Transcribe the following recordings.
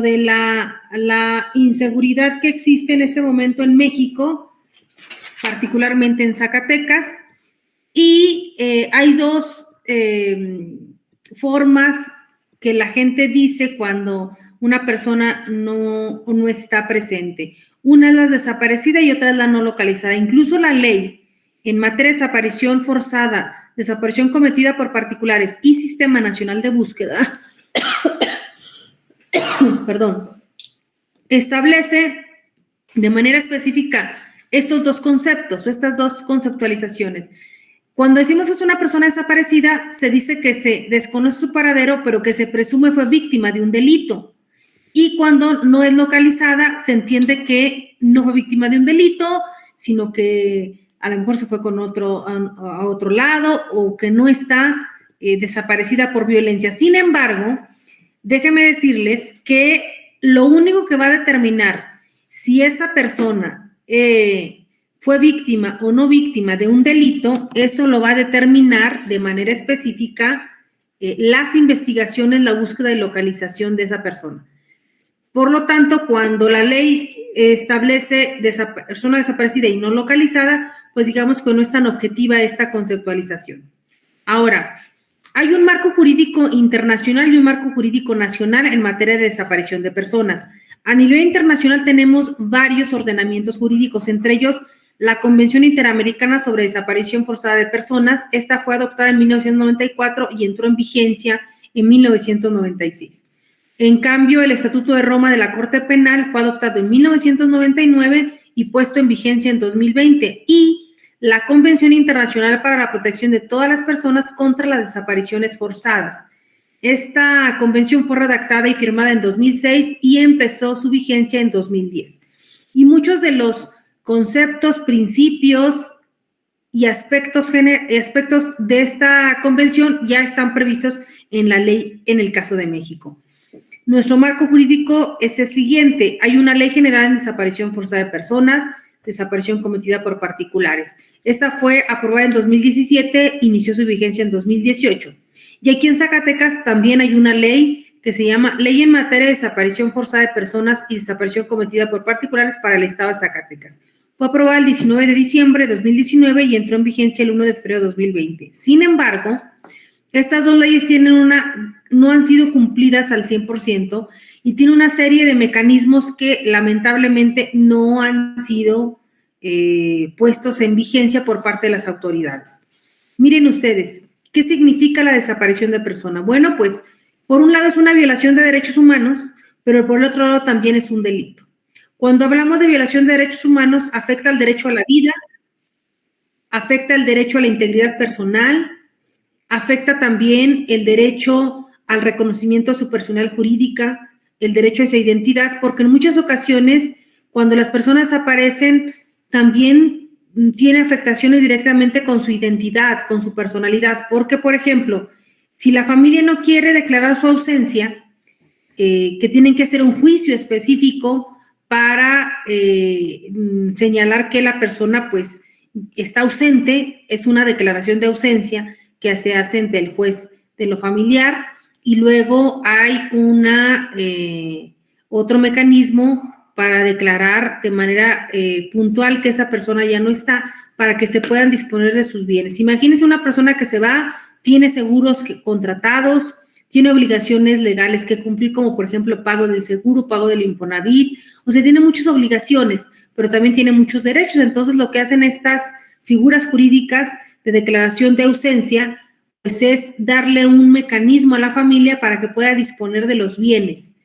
de la inseguridad que existe en este momento en México, particularmente en Zacatecas, y hay dos formas que la gente dice cuando una persona no está presente. Una es la desaparecida y otra es la no localizada. Incluso la ley en materia de desaparición forzada, desaparición cometida por particulares y Sistema Nacional de Búsqueda, perdón, establece de manera específica estos dos conceptos o estas dos conceptualizaciones. Cuando decimos es una persona desaparecida, se dice que se desconoce su paradero, pero que se presume fue víctima de un delito. Y cuando no es localizada, se entiende que no fue víctima de un delito, sino que a lo mejor se fue con a otro lado o que no está desaparecida por violencia. Sin embargo, déjenme decirles que lo único que va a determinar si esa persona fue víctima o no víctima de un delito, eso lo va a determinar de manera específica las investigaciones, la búsqueda y localización de esa persona. Por lo tanto, cuando la ley establece persona desaparecida y no localizada, pues digamos que no es tan objetiva esta conceptualización. Ahora, hay un marco jurídico internacional y un marco jurídico nacional en materia de desaparición de personas. A nivel internacional tenemos varios ordenamientos jurídicos, entre ellos la Convención Interamericana sobre Desaparición Forzada de Personas. Esta fue adoptada en 1994 y entró en vigencia en 1996. En cambio, el Estatuto de Roma de la Corte Penal fue adoptado en 1999 y puesto en vigencia en 2020. Y la Convención Internacional para la Protección de todas las personas contra las desapariciones forzadas. Esta convención fue redactada y firmada en 2006 y empezó su vigencia en 2010. Y muchos de los conceptos, principios y aspectos de esta convención ya están previstos en la ley en el caso de México. Nuestro marco jurídico es el siguiente. Hay una ley general en desaparición forzada de personas, desaparición cometida por particulares. Esta fue aprobada en 2017, inició su vigencia en 2018. Y aquí en Zacatecas también hay una ley que se llama Ley en materia de desaparición forzada de personas y desaparición cometida por particulares para el Estado de Zacatecas. Fue aprobada el 19 de diciembre de 2019 y entró en vigencia el 1 de febrero de 2020. Sin embargo, estas dos leyes no han sido cumplidas al 100% y tiene una serie de mecanismos que lamentablemente no han sido puestos en vigencia por parte de las autoridades. Miren ustedes, ¿qué significa la desaparición de persona? Bueno, pues por un lado es una violación de derechos humanos, pero por el otro lado también es un delito. Cuando hablamos de violación de derechos humanos, afecta el derecho a la vida, afecta el derecho a la integridad personal, afecta también el derecho al reconocimiento de su personalidad jurídica, el derecho a esa identidad, porque en muchas ocasiones, cuando las personas desaparecen, también tiene afectaciones directamente con su identidad, con su personalidad, porque, por ejemplo, si la familia no quiere declarar su ausencia, que tienen que hacer un juicio específico para señalar que la persona, pues, está ausente, es una declaración de ausencia que se hace ante el juez de lo familiar, y luego hay otro mecanismo para declarar de manera puntual que esa persona ya no está, para que se puedan disponer de sus bienes. Imagínense una persona que se va, tiene seguros contratados, tiene obligaciones legales que cumplir, como por ejemplo pago del seguro, pago del Infonavit, o sea, tiene muchas obligaciones, pero también tiene muchos derechos. Entonces, lo que hacen estas figuras jurídicas de declaración de ausencia, pues es darle un mecanismo a la familia para que pueda disponer de los bienes,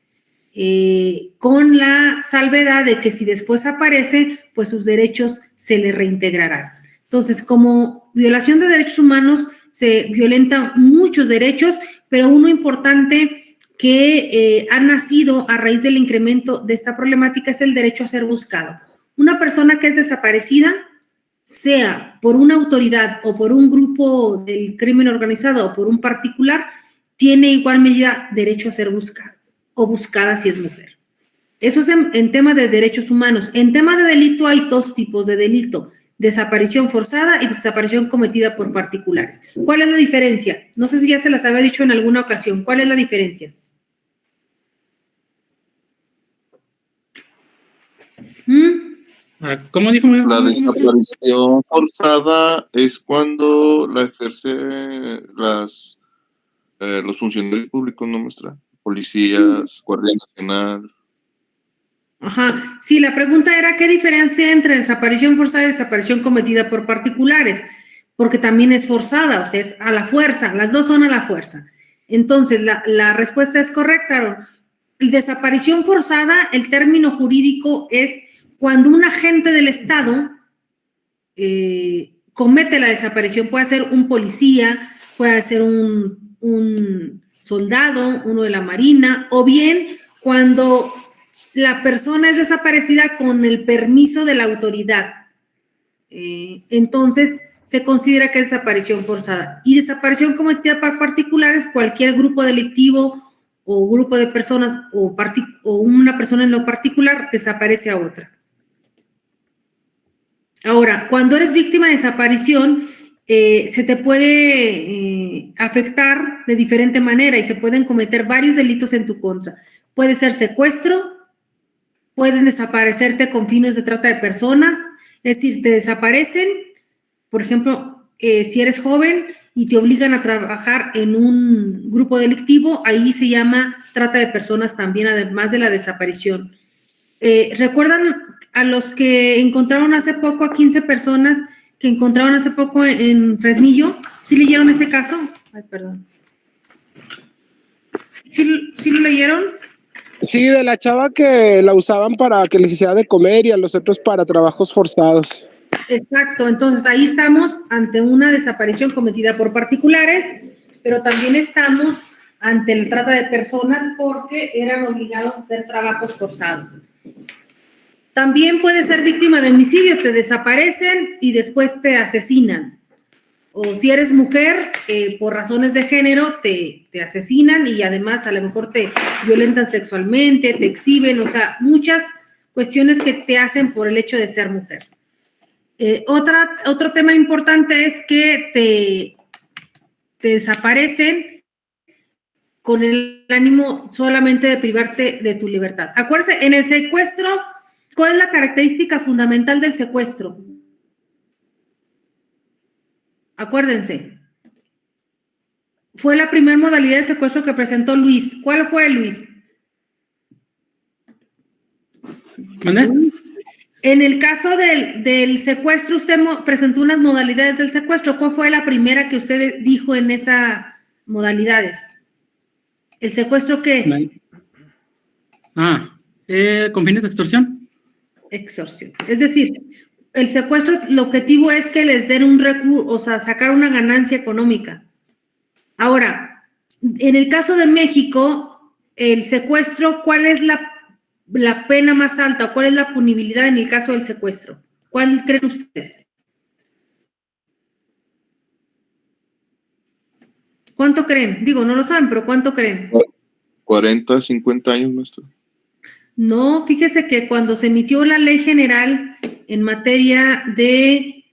con la salvedad de que si después aparece, pues sus derechos se le reintegrarán. Entonces, como violación de derechos humanos, se violentan muchos derechos, pero uno importante que ha nacido a raíz del incremento de esta problemática es el derecho a ser buscado. Una persona que es desaparecida, sea por una autoridad o por un grupo del crimen organizado o por un particular, tiene igual medida derecho a ser buscado o buscada si es mujer. Eso es en tema de derechos humanos. En tema de delito hay dos tipos de delito: desaparición forzada y desaparición cometida por particulares. ¿Cuál es la diferencia? No sé si ya se las había dicho en alguna ocasión. ¿Cuál es la diferencia? ¿Cómo dijo? La desaparición forzada es cuando la ejerce los funcionarios públicos, ¿no, maestra? Policías, sí. Guardia Nacional. Ajá, sí, la pregunta era ¿qué diferencia entre desaparición forzada y desaparición cometida por particulares? Porque también es forzada, o sea, es a la fuerza, las dos son a la fuerza. Entonces, la respuesta es correcta, Aaron. Desaparición forzada, el término jurídico es cuando un agente del Estado comete la desaparición, puede ser un policía, puede ser un soldado, uno de la Marina, o bien cuando la persona es desaparecida con el permiso de la autoridad. Entonces, se considera que es desaparición forzada. Y desaparición cometida por particulares, cualquier grupo delictivo o grupo de personas o una persona en lo particular desaparece a otra. Ahora, cuando eres víctima de desaparición, se te puede afectar de diferente manera y se pueden cometer varios delitos en tu contra. Puede ser secuestro, pueden desaparecerte con fines de trata de personas, es decir, te desaparecen, por ejemplo, si eres joven y te obligan a trabajar en un grupo delictivo, ahí se llama trata de personas también, además de la desaparición. ¿Recuerdan a los que encontraron hace poco, a 15 personas que encontraron hace poco en Fresnillo? ¿Sí leyeron ese caso? Ay, perdón. ¿Sí lo leyeron? Sí, de la chava que la usaban para que les hiciera de comer y a los otros para trabajos forzados. Exacto, entonces ahí estamos ante una desaparición cometida por particulares, pero también estamos ante la trata de personas porque eran obligados a hacer trabajos forzados. También puedes ser víctima de homicidio, te desaparecen y después te asesinan. O si eres mujer, por razones de género, te asesinan y además a lo mejor te violentan sexualmente, te exhiben, o sea, muchas cuestiones que te hacen por el hecho de ser mujer. Otro tema importante es que te desaparecen con el ánimo solamente de privarte de tu libertad. Acuérdense, en el secuestro, ¿cuál es la característica fundamental del secuestro? Acuérdense. Fue la primera modalidad de secuestro que presentó Luis. ¿Cuál fue, Luis? ¿Dónde? En el caso del secuestro, usted presentó unas modalidades del secuestro. ¿Cuál fue la primera que usted dijo en esas modalidades? ¿El secuestro qué? ¿Con fines de extorsión? Extorsión. Es decir, el secuestro, el objetivo es que les den un recurso, o sea, sacar una ganancia económica. Ahora, en el caso de México, el secuestro, ¿cuál es la pena más alta? ¿Cuál es la punibilidad en el caso del secuestro? ¿Cuál creen ustedes? ¿Cuánto creen? Digo, no lo saben, pero ¿cuánto creen? 40, 50 años, maestro. No, fíjese que cuando se emitió la ley general en materia de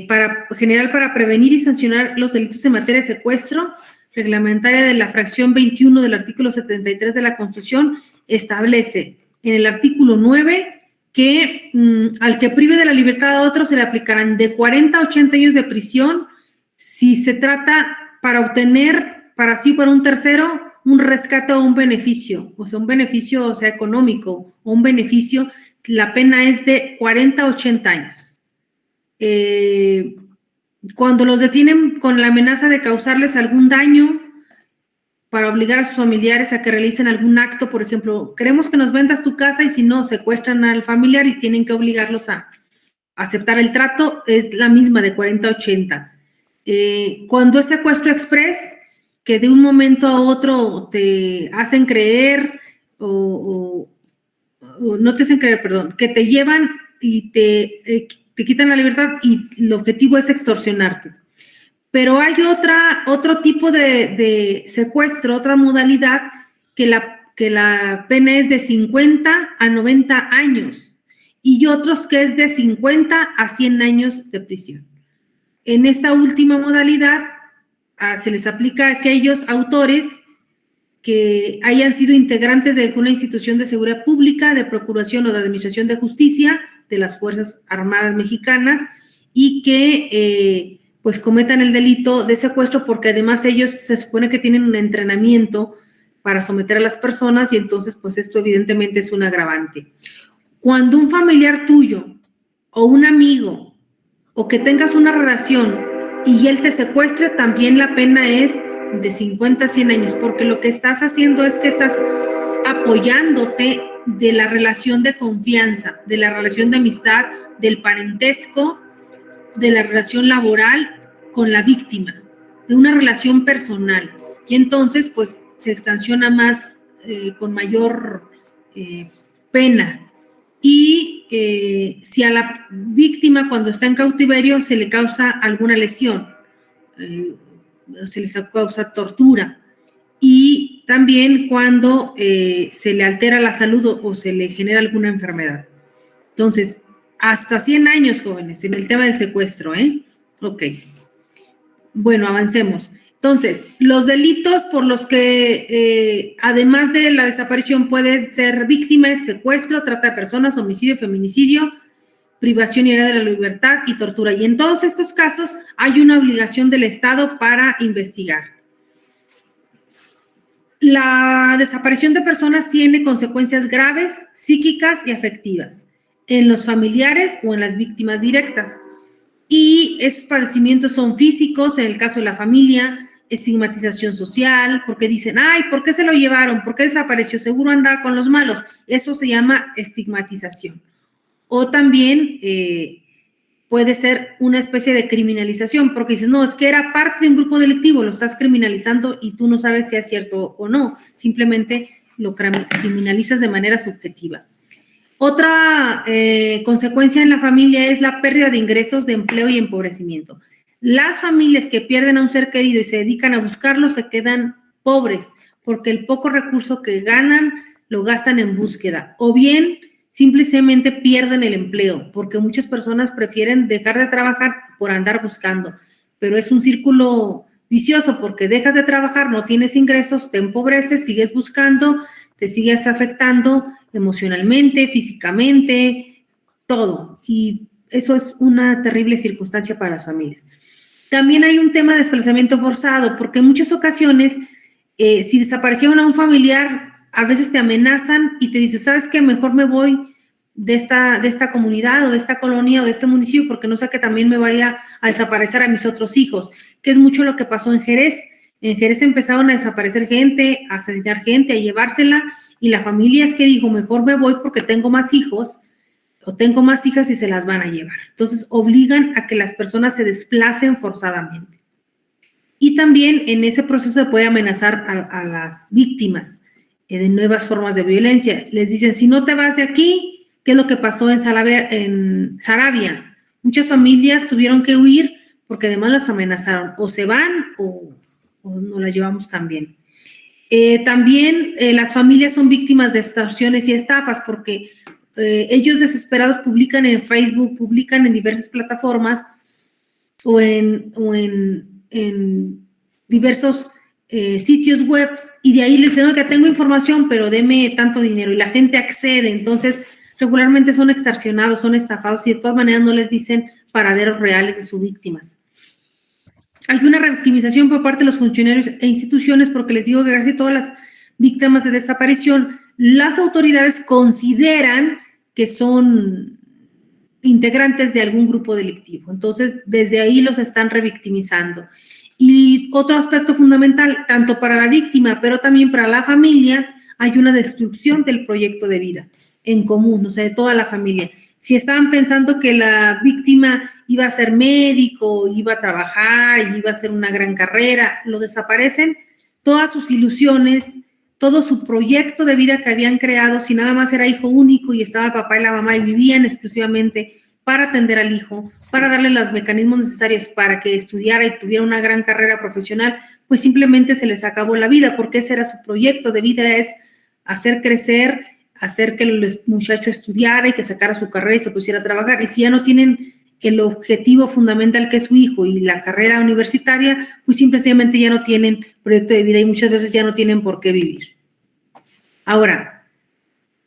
para prevenir y sancionar los delitos en materia de secuestro, reglamentaria de la fracción 21 del artículo 73 de la Constitución, establece en el artículo 9 que al que prive de la libertad a otro se le aplicarán de 40 a 80 años de prisión si se trata para obtener para un tercero un rescate o un beneficio, o sea, económico, o un beneficio, la pena es de 40 a 80 años. Cuando los detienen con la amenaza de causarles algún daño para obligar a sus familiares a que realicen algún acto, por ejemplo, queremos que nos vendas tu casa y si no, secuestran al familiar y tienen que obligarlos a aceptar el trato, es la misma de 40 a 80. Cuando es secuestro express, que de un momento a otro te hacen creer o no te hacen creer, perdón, que te llevan y te quitan la libertad y el objetivo es extorsionarte. Pero hay otro tipo de secuestro, otra modalidad que la pena es de 50 a 90 años y otros que es de 50 a 100 años de prisión. En esta última modalidad se les aplica a aquellos autores que hayan sido integrantes de alguna institución de seguridad pública, de procuración o de administración de justicia de las Fuerzas Armadas Mexicanas y que pues cometan el delito de secuestro, porque además ellos se supone que tienen un entrenamiento para someter a las personas y entonces pues esto evidentemente es un agravante. Cuando un familiar tuyo o un amigo o que tengas una relación y él te secuestre, también la pena es de 50 a 100 años, porque lo que estás haciendo es que estás apoyándote de la relación de confianza, de la relación de amistad, del parentesco, de la relación laboral con la víctima, de una relación personal. Y entonces, pues, se sanciona más, con mayor pena. Y si a la víctima, cuando está en cautiverio, se le causa alguna lesión, se les causa tortura, y también cuando se le altera la salud o se le genera alguna enfermedad. Entonces, hasta 100 años, jóvenes, en el tema del secuestro, ¿eh? Ok. Bueno, avancemos. Entonces, los delitos por los que, además de la desaparición, pueden ser víctimas, secuestro, trata de personas, homicidio, feminicidio, privación ilegal de la libertad y tortura. Y en todos estos casos hay una obligación del Estado para investigar. La desaparición de personas tiene consecuencias graves, psíquicas y afectivas en los familiares o en las víctimas directas. Y esos padecimientos son físicos, en el caso de la familia, estigmatización social, porque dicen, ay, ¿por qué se lo llevaron? ¿Por qué desapareció? Seguro andaba con los malos. Eso se llama estigmatización. O también puede ser una especie de criminalización, porque dices, no, es que era parte de un grupo delictivo, lo estás criminalizando y tú no sabes si es cierto o no, simplemente lo criminalizas de manera subjetiva. Otra consecuencia en la familia es la pérdida de ingresos, de empleo y empobrecimiento. Las familias que pierden a un ser querido y se dedican a buscarlo se quedan pobres, porque el poco recurso que ganan lo gastan en búsqueda, o bien simplemente pierden el empleo, porque muchas personas prefieren dejar de trabajar por andar buscando, pero es un círculo vicioso, porque dejas de trabajar, no tienes ingresos, te empobreces, sigues buscando, te sigues afectando emocionalmente, físicamente, todo, y eso es una terrible circunstancia para las familias. También hay un tema de desplazamiento forzado, porque en muchas ocasiones, si desaparecieron a un familiar, a veces te amenazan y te dicen, ¿sabes qué? Mejor me voy de esta comunidad o de esta colonia o de este municipio porque no sé que también me vaya a desaparecer a mis otros hijos, que es mucho lo que pasó en Jerez. En Jerez empezaron a desaparecer gente, a asesinar gente, a llevársela, y la familia es que dijo, mejor me voy porque tengo más hijos o tengo más hijas y se las van a llevar. Entonces obligan a que las personas se desplacen forzadamente. Y también en ese proceso se puede amenazar a las víctimas de nuevas formas de violencia. Les dicen, si no te vas de aquí, ¿qué es lo que pasó en Saravia? Muchas familias tuvieron que huir porque además las amenazaron, o se van o nos las llevamos también. También las familias son víctimas de extorsiones y estafas, porque ellos desesperados publican en Facebook, publican en diversas plataformas o en diversos sitios web, y de ahí les dicen, que tengo información, pero deme tanto dinero, y la gente accede. Entonces regularmente son extorsionados, son estafados, y de todas maneras no les dicen paraderos reales de sus víctimas. Hay una revictimización por parte de los funcionarios e instituciones, porque les digo que casi todas las víctimas de desaparición, las autoridades consideran que son integrantes de algún grupo delictivo. Entonces, desde ahí los están revictimizando. Y otro aspecto fundamental, tanto para la víctima, pero también para la familia, hay una destrucción del proyecto de vida en común, o sea, de toda la familia. Si estaban pensando que la víctima iba a ser médico, iba a trabajar, iba a hacer una gran carrera, lo desaparecen, todas sus ilusiones, todo su proyecto de vida que habían creado, si nada más era hijo único y estaba el papá y la mamá y vivían exclusivamente para atender al hijo, para darle los mecanismos necesarios para que estudiara y tuviera una gran carrera profesional, pues simplemente se les acabó la vida, porque ese era su proyecto de vida, es hacer crecer, hacer que el muchacho estudiara y que sacara su carrera y se pusiera a trabajar. Y si ya no tienen el objetivo fundamental que es su hijo y la carrera universitaria, pues simplemente ya no tienen proyecto de vida y muchas veces ya no tienen por qué vivir. Ahora,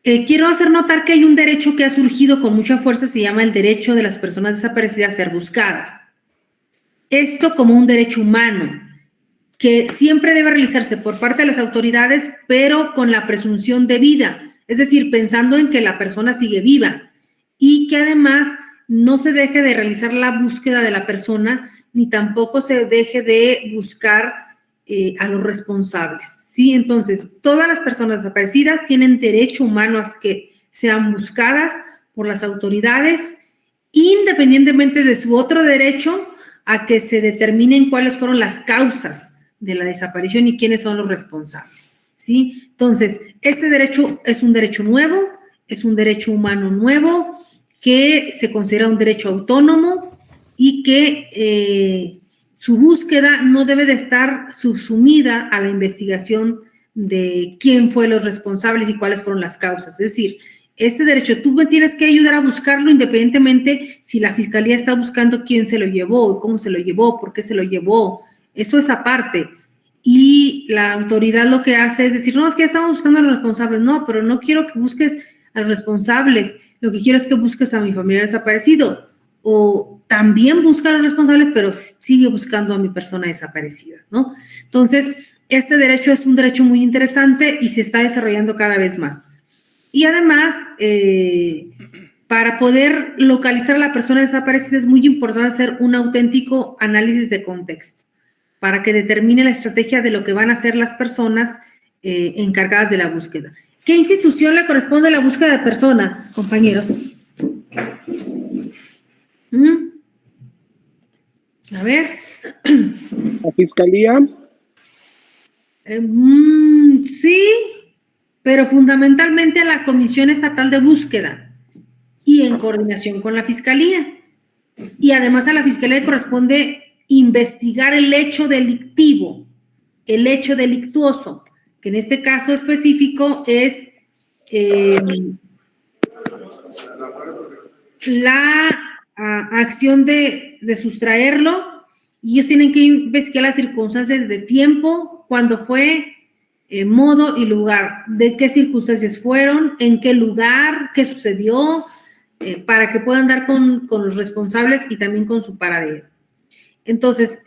quiero hacer notar que hay un derecho que ha surgido con mucha fuerza, se llama el derecho de las personas desaparecidas a ser buscadas. Esto como un derecho humano, que siempre debe realizarse por parte de las autoridades, pero con la presunción de vida, es decir, pensando en que la persona sigue viva y que además no se deje de realizar la búsqueda de la persona, ni tampoco se deje de buscar a los responsables, ¿sí? Entonces, todas las personas desaparecidas tienen derecho humano a que sean buscadas por las autoridades, independientemente de su otro derecho a que se determinen cuáles fueron las causas de la desaparición y quiénes son los responsables, ¿sí? Entonces, este derecho es un derecho nuevo, es un derecho humano nuevo, que se considera un derecho autónomo y que su búsqueda no debe de estar subsumida a la investigación de quién fue los responsables y cuáles fueron las causas. Es decir, este derecho tú me tienes que ayudar a buscarlo independientemente si la fiscalía está buscando quién se lo llevó, cómo se lo llevó, por qué se lo llevó. Eso es aparte. Y la autoridad lo que hace es decir, no, es que ya estamos buscando a los responsables. No, pero no quiero que busques a los responsables. Lo que quiero es que busques a mi familiar desaparecido. O también busca a los responsables, pero sigue buscando a mi persona desaparecida, ¿no? Entonces, este derecho es un derecho muy interesante y se está desarrollando cada vez más. Y además, para poder localizar a la persona desaparecida es muy importante hacer un auténtico análisis de contexto para que determine la estrategia de lo que van a hacer las personas encargadas de la búsqueda. ¿Qué institución le corresponde la búsqueda de personas, compañeros? A ver. ¿La fiscalía? Sí, pero fundamentalmente a la Comisión Estatal de Búsqueda y en coordinación con la Fiscalía. Y además a la Fiscalía le corresponde investigar el hecho delictivo, el hecho delictuoso, que en este caso específico es la acción de sustraerlo, y ellos tienen que investigar las circunstancias de tiempo, cuándo fue, modo y lugar, de qué circunstancias fueron, en qué lugar, qué sucedió, para que puedan dar con los responsables y también con su paradero. Entonces,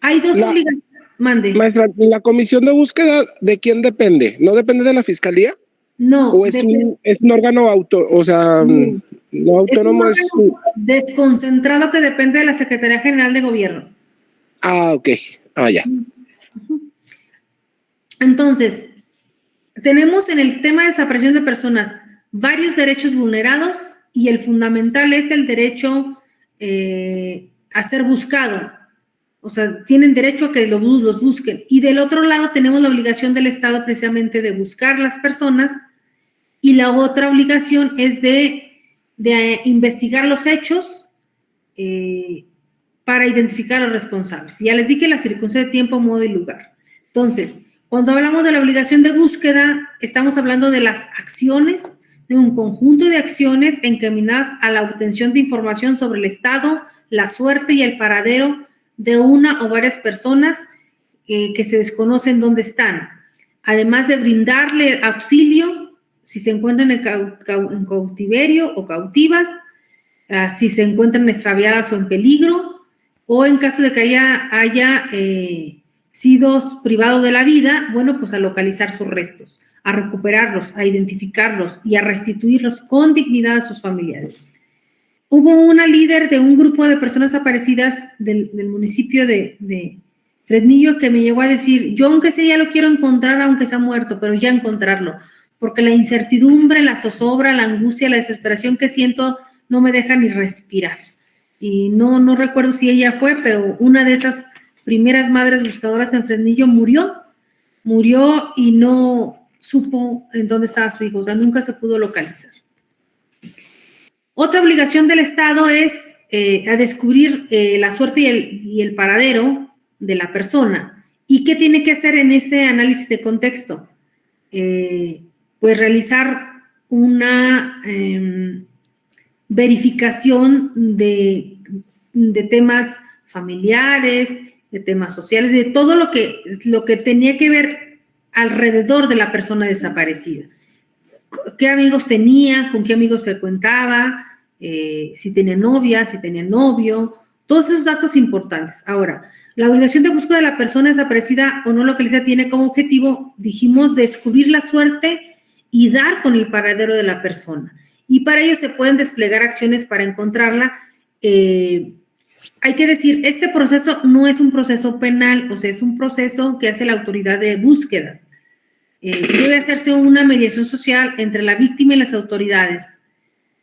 hay dos obligaciones. Mande. Maestra, ¿la comisión de búsqueda de quién depende? ¿No depende de la fiscalía? No. ¿O es un órgano no autónomo? Es un órgano desconcentrado que depende de la Secretaría General de Gobierno. Ah, ok. Ah, ya. Entonces, tenemos en el tema de desaparición de personas varios derechos vulnerados y el fundamental es el derecho a ser buscado. O sea, tienen derecho a que los busquen. Y del otro lado tenemos la obligación del Estado precisamente de buscar las personas, y la otra obligación es de investigar los hechos para identificar a los responsables. Y ya les dije la circunstancia de tiempo, modo y lugar. Entonces, cuando hablamos de la obligación de búsqueda, estamos hablando de las acciones, de un conjunto de acciones encaminadas a la obtención de información sobre el estado, la suerte y el paradero de una o varias personas que se desconocen dónde están, además de brindarle auxilio si se encuentran en cautiverio o cautivas, si se encuentran extraviadas o en peligro, o en caso de que haya sido privado de la vida, bueno, pues a localizar sus restos, a recuperarlos, a identificarlos y a restituirlos con dignidad a sus familiares. Hubo una líder de un grupo de personas desaparecidas del municipio de Fresnillo que me llegó a decir, yo aunque sea ya lo quiero encontrar, aunque sea muerto, pero ya encontrarlo, porque la incertidumbre, la zozobra, la angustia, la desesperación que siento no me deja ni respirar. Y no recuerdo si ella fue, pero una de esas primeras madres buscadoras en Fresnillo murió y no supo en dónde estaba su hijo, o sea, nunca se pudo localizar. Otra obligación del Estado es a descubrir la suerte y el paradero de la persona. ¿Y qué tiene que hacer en ese análisis de contexto? Pues realizar una verificación de de temas familiares, de temas sociales, de todo lo que tenía que ver alrededor de la persona desaparecida. ¿Qué amigos tenía? ¿Con qué amigos frecuentaba? Si tenía novia, si tenía novio, todos esos datos importantes. Ahora, la obligación de búsqueda de la persona desaparecida o no localizada tiene como objetivo, dijimos, descubrir la suerte y dar con el paradero de la persona. Y para ello se pueden desplegar acciones para encontrarla. Hay que decir, este proceso no es un proceso penal, o sea, es un proceso que hace la autoridad de búsquedas. Debe hacerse una mediación social entre la víctima y las autoridades.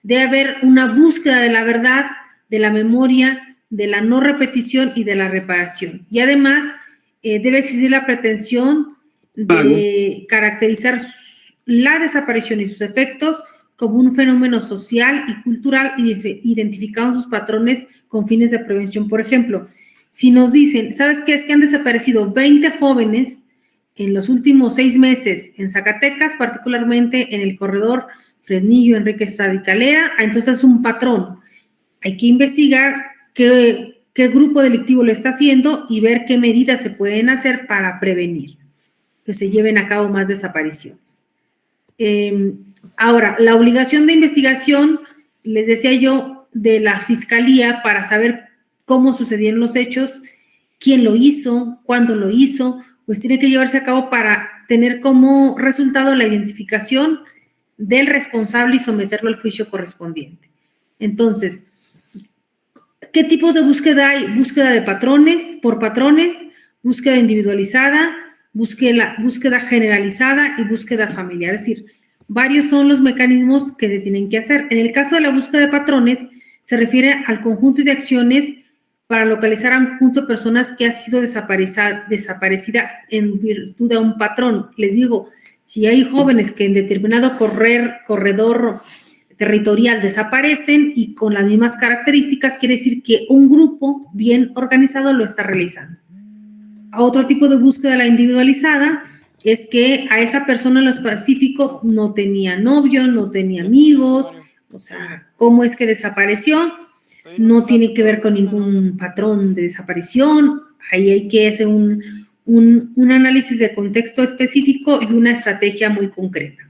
Debe haber una búsqueda de la verdad, de la memoria, de la no repetición y de la reparación. Y además, debe existir la pretensión de caracterizar la desaparición y sus efectos como un fenómeno social y cultural, identificando sus patrones con fines de prevención. Por ejemplo, si nos dicen, ¿sabes qué? Es que han desaparecido 20 jóvenes en los últimos 6 meses en Zacatecas, particularmente en el corredor Fresnillo, Enrique Estrada y Calera, entonces es un patrón. Hay que investigar qué grupo delictivo lo está haciendo y ver qué medidas se pueden hacer para prevenir que se lleven a cabo más desapariciones. Ahora, la obligación de investigación, les decía yo, de la Fiscalía para saber cómo sucedieron los hechos, quién lo hizo, cuándo lo hizo, pues tiene que llevarse a cabo para tener como resultado la identificación del responsable y someterlo al juicio correspondiente. Entonces, ¿qué tipos de búsqueda hay? Búsqueda de patrones, por patrones, búsqueda individualizada, búsqueda generalizada y búsqueda familiar. Es decir, varios son los mecanismos que se tienen que hacer. En el caso de la búsqueda de patrones, se refiere al conjunto de acciones para localizar a un conjunto de personas que ha sido desaparecida en virtud de un patrón. Les digo, si hay jóvenes que en determinado corredor territorial desaparecen y con las mismas características, quiere decir que un grupo bien organizado lo está realizando. Otro tipo de búsqueda, la individualizada, es que a esa persona en lo específico no tenía novio, no tenía amigos, o sea, ¿cómo es que desapareció? No tiene que ver con ningún patrón de desaparición. Ahí hay que hacer un análisis de contexto específico y una estrategia muy concreta.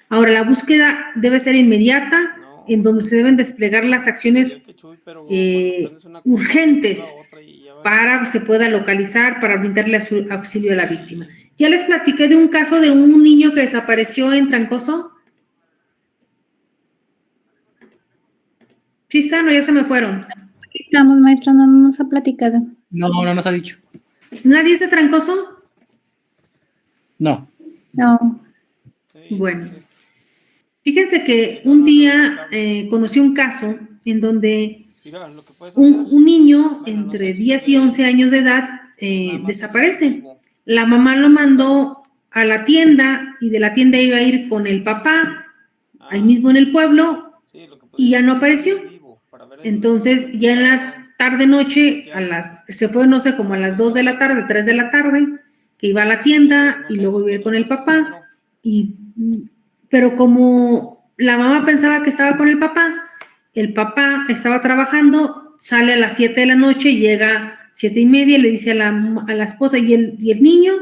Ahora, la búsqueda debe ser inmediata, en donde se deben desplegar las acciones urgentes para que se pueda localizar, para brindarle auxilio a la víctima. Ya les platiqué de un caso de un niño que desapareció en Trancoso. ¿Sí están o ya se me fueron? Estamos, maestra, no nos ha platicado. No nos ha dicho. ¿Nadie es de Trancoso? No. No. Bueno, fíjense que un día conocí un caso en donde un niño entre 10 y 11 años de edad desaparece. La mamá lo mandó a la tienda y de la tienda iba a ir con el papá, ahí mismo en el pueblo, y ya no apareció. Entonces, ya en la tarde-noche, se fue, no sé, como a las 2 de la tarde, 3 de la tarde, que iba a la tienda y luego iba a ir con el papá. Pero como la mamá pensaba que estaba con el papá estaba trabajando, sale a las 7 de la noche, llega 7:30, le dice a la esposa, ¿y el niño?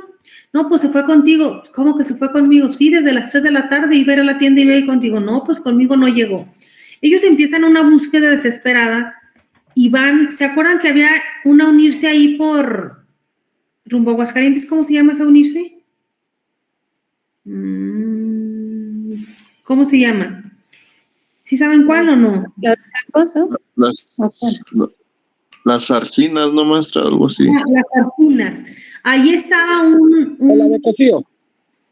No, pues se fue contigo. ¿Cómo que se fue conmigo? Sí, desde las 3 de la tarde iba a ir a la tienda y iba a ir contigo. No, pues conmigo no llegó. Ellos empiezan una búsqueda desesperada y van, ¿se acuerdan que había una unirse ahí por rumbo a Aguascalientes? ¿Cómo se llama esa unirse? ¿Cómo se llama? ¿Sí saben cuál o no? Las Arcinas, ¿no, maestra? Algo así. Las Arcinas. Ahí estaba ¿La de Cofío?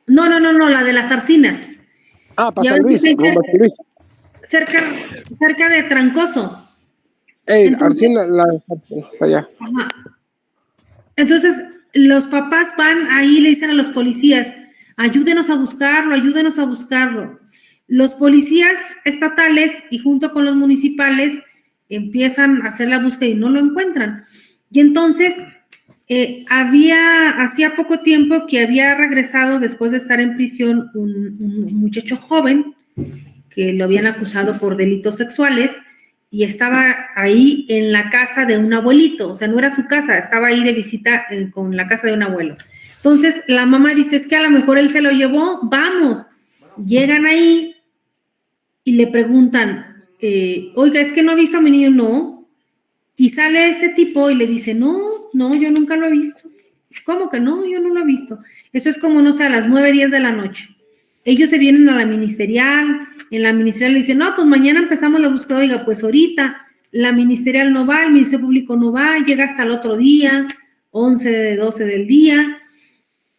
No, la de las Arcinas. Para San Luis. Cerca de Trancoso. Arcina, allá. Ajá. Entonces, los papás van ahí y le dicen a los policías, ayúdenos a buscarlo. Los policías estatales y junto con los municipales empiezan a hacer la búsqueda y no lo encuentran. Y entonces, hacía poco tiempo que había regresado después de estar en prisión un muchacho joven que lo habían acusado por delitos sexuales y estaba ahí en la casa de un abuelito, o sea, no era su casa, estaba ahí de visita con la casa de un abuelo. Entonces, la mamá dice, es que a lo mejor él se lo llevó, vamos. Llegan ahí y le preguntan, oiga, es que no ha visto a mi niño, no. Y sale ese tipo y le dice, no, yo nunca lo he visto. ¿Cómo que no? Yo no lo he visto. Eso es como, no sé, a las 9, 10 de la noche. Ellos se vienen a la ministerial, en la ministerial le dicen, no, pues mañana empezamos la búsqueda, oiga, pues ahorita la ministerial no va, el Ministerio Público no va, llega hasta el otro día, 11, 12 del día,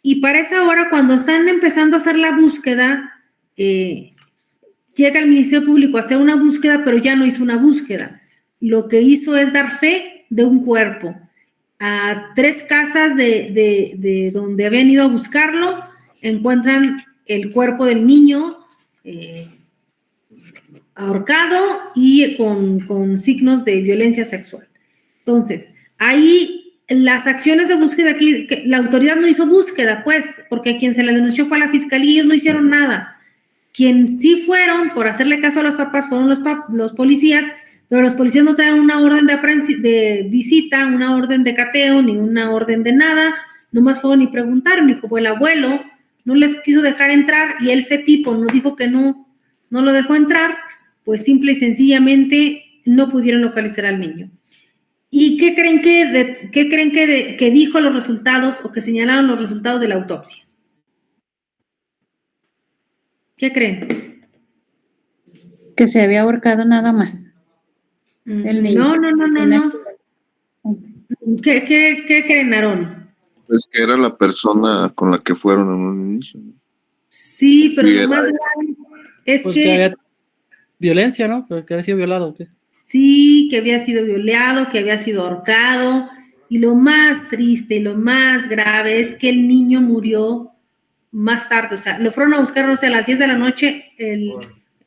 y para esa hora, cuando están empezando a hacer la búsqueda, llega el Ministerio Público a hacer una búsqueda, pero ya no hizo una búsqueda. Lo que hizo es dar fe de un cuerpo. A 3 casas de donde habían ido a buscarlo, encuentran el cuerpo del niño ahorcado y con signos de violencia sexual. Entonces, ahí las acciones de búsqueda aquí, que la autoridad no hizo búsqueda, pues, porque quien se le denunció fue a la fiscalía y ellos no hicieron nada. Quien sí fueron, por hacerle caso a los papás, fueron los policías, pero los policías no traen una orden de visita, una orden de cateo, ni una orden de nada, nomás fueron y preguntaron, y como el abuelo no les quiso dejar entrar y ese tipo nos dijo que no lo dejó entrar, pues simple y sencillamente no pudieron localizar al niño. ¿Y qué creen que dijo los resultados o que señalaron los resultados de la autopsia? ¿Qué creen? Que se había ahorcado nada más. El niño. No. ¿Qué creen, Aarón? Pues que era la persona con la que fueron en un inicio, ¿no? Sí, pero lo más grave es Pues que había violencia, ¿no? Que había sido violado, ¿o qué? sí, que había sido violado, que había sido ahorcado, y lo más triste y lo más grave es que el niño murió más tarde, o sea, lo fueron a buscar, no sé, a las 10 de la noche,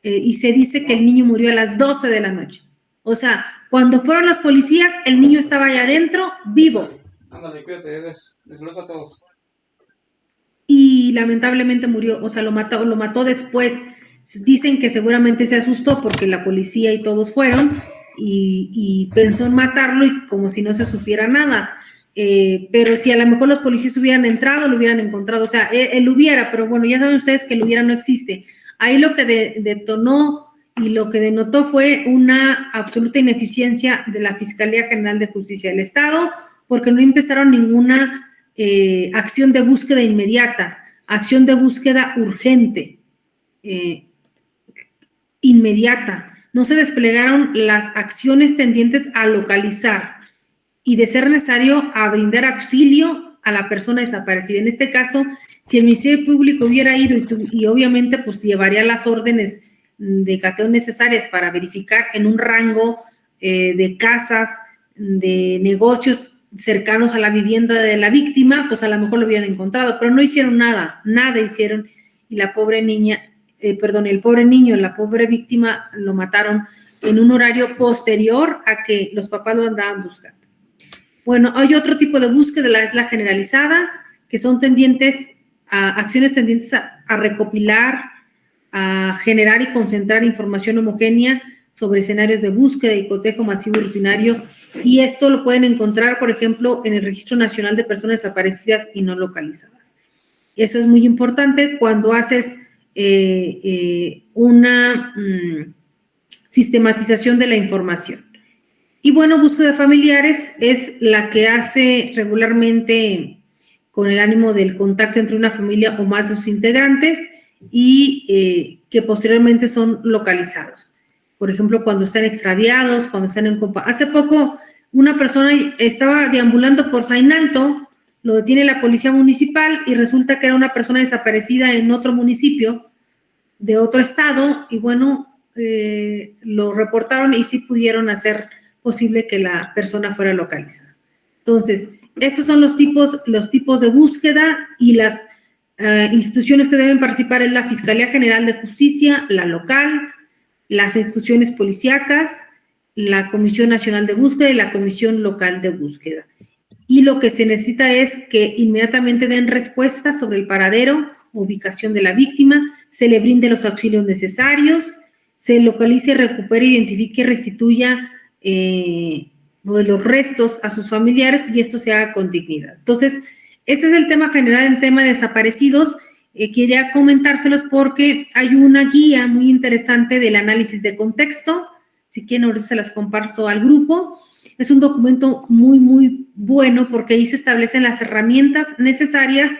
y se dice que el niño murió a las 12 de la noche. O sea, cuando fueron los policías, el niño estaba allá adentro, vivo. Ándale, cuídate, desglosa a todos. Y lamentablemente murió, o sea, lo mató después. Dicen que seguramente se asustó porque la policía y todos fueron y pensó en matarlo y como si no se supiera nada. Pero si a lo mejor los policías hubieran entrado, lo hubieran encontrado, o sea, él hubiera, pero bueno, ya saben ustedes que el hubiera no existe. Ahí lo que detonó y lo que denotó fue una absoluta ineficiencia de la Fiscalía General de Justicia del Estado, porque no empezaron ninguna acción de búsqueda inmediata, acción de búsqueda urgente, inmediata. No se desplegaron las acciones tendientes a localizar y, de ser necesario, a brindar auxilio a la persona desaparecida. En este caso, si el Ministerio Público hubiera ido y obviamente pues llevaría las órdenes de cateo necesarias para verificar en un rango de casas, de negocios cercanos a la vivienda de la víctima, pues a lo mejor lo hubieran encontrado, pero no hicieron nada hicieron, y la pobre niña, el pobre niño, la pobre víctima lo mataron en un horario posterior a que los papás lo andaban buscando. Bueno, hay otro tipo de búsqueda, es la generalizada, que son acciones tendientes a recopilar, a generar y concentrar información homogénea sobre escenarios de búsqueda y cotejo masivo y rutinario, y esto lo pueden encontrar, por ejemplo, en el Registro Nacional de Personas Desaparecidas y No Localizadas. Eso es muy importante cuando haces una sistematización de la información. Y bueno, búsqueda de familiares es la que hace regularmente con el ánimo del contacto entre una familia o más de sus integrantes y que posteriormente son localizados. Por ejemplo, cuando están extraviados, cuando están en compa. Hace poco una persona estaba deambulando por Sainalto, lo detiene la policía municipal y resulta que era una persona desaparecida en otro municipio de otro estado y bueno, lo reportaron y sí pudieron hacer posible que la persona fuera localizada. Entonces, estos son los tipos de búsqueda y las instituciones que deben participar es la Fiscalía General de Justicia, la local, las instituciones policíacas, la Comisión Nacional de Búsqueda y la Comisión Local de Búsqueda. Y lo que se necesita es que inmediatamente den respuesta sobre el paradero, ubicación de la víctima, se le brinde los auxilios necesarios, se localice, recupere, identifique y restituya pues, los restos a sus familiares y esto se haga con dignidad. Entonces, este es el tema general, el tema de desaparecidos. Quería comentárselos porque hay una guía muy interesante del análisis de contexto. Si quieren, ahorita se las comparto al grupo. Es un documento muy, muy bueno porque ahí se establecen las herramientas necesarias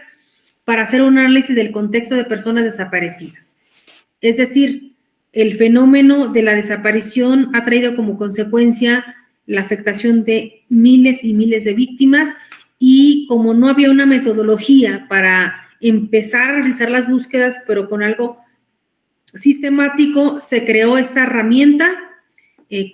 para hacer un análisis del contexto de personas desaparecidas. Es decir, el fenómeno de la desaparición ha traído como consecuencia la afectación de miles y miles de víctimas y como no había una metodología para empezar a realizar las búsquedas, pero con algo sistemático, se creó esta herramienta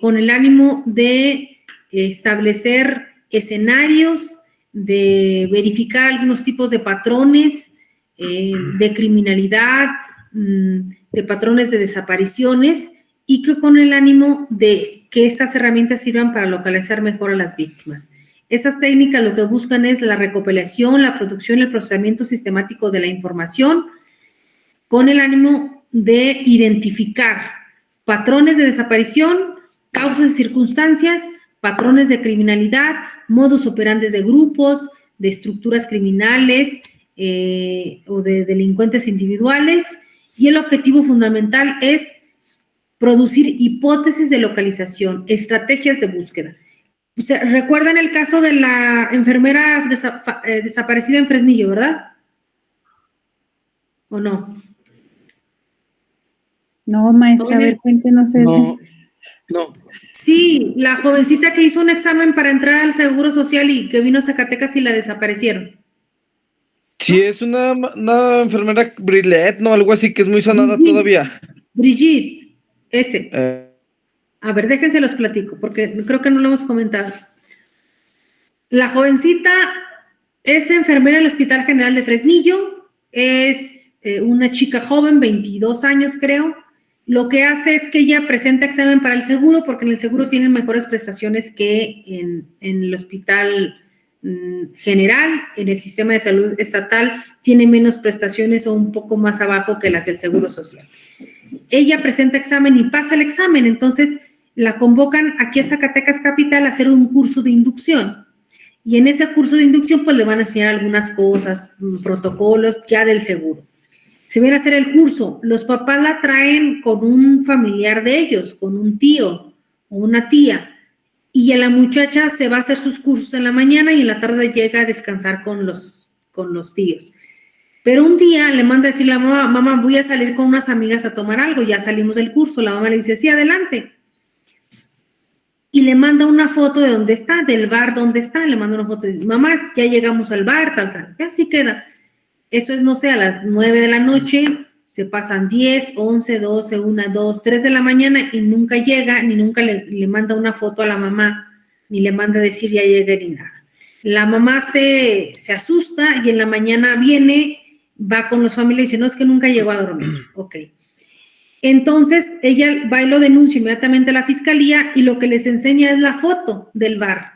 con el ánimo de establecer escenarios, de verificar algunos tipos de patrones de criminalidad, de patrones de desapariciones y que con el ánimo de que estas herramientas sirvan para localizar mejor a las víctimas. Esas técnicas lo que buscan es la recopilación, la producción y el procesamiento sistemático de la información con el ánimo de identificar patrones de desaparición, causas y circunstancias, patrones de criminalidad, modus operandi de grupos, de estructuras criminales o de delincuentes individuales y el objetivo fundamental es producir hipótesis de localización, estrategias de búsqueda. ¿Recuerdan el caso de la enfermera desaparecida en Fresnillo, verdad? ¿O no? No, maestra, a ver, cuéntenos eso. No. Sí, la jovencita que hizo un examen para entrar al Seguro Social y que vino a Zacatecas y la desaparecieron. Sí, es una enfermera Brillet, ¿no? Algo así que es muy sonada Brigitte. todavía. Brigitte, ese. A ver, déjense los platico, porque creo que no lo hemos comentado. La jovencita es enfermera en el Hospital General de Fresnillo, es una chica joven, 22 años creo. Lo que hace es que ella presenta examen para el seguro, porque en el seguro tienen mejores prestaciones que en el hospital general, en el sistema de salud estatal, tiene menos prestaciones o un poco más abajo que las del Seguro Social. Ella presenta examen y pasa el examen, entonces la convocan aquí a Zacatecas Capital a hacer un curso de inducción. Y en ese curso de inducción, pues le van a enseñar algunas cosas, protocolos ya del seguro. Se viene a hacer el curso, los papás la traen con un familiar de ellos, con un tío o una tía, y a la muchacha se va a hacer sus cursos en la mañana y en la tarde llega a descansar con los tíos. Pero un día le manda a decir la mamá, mamá, voy a salir con unas amigas a tomar algo, ya salimos del curso. La mamá le dice, sí, adelante. Y le manda una foto de dónde está, del bar donde está, le manda una foto de, mamá, ya llegamos al bar, tal, así queda. Eso es, no sé, a las 9 de la noche, se pasan 10, 11, 12, 1, 2, 3 de la mañana y nunca llega, ni nunca le manda una foto a la mamá, ni le manda a decir ya llegué ni nada. La mamá se asusta y en la mañana viene, va con los familiares y dice, no, es que nunca llegó a dormir. Ok. Entonces, ella va y lo denuncia inmediatamente a la fiscalía y lo que les enseña es la foto del bar.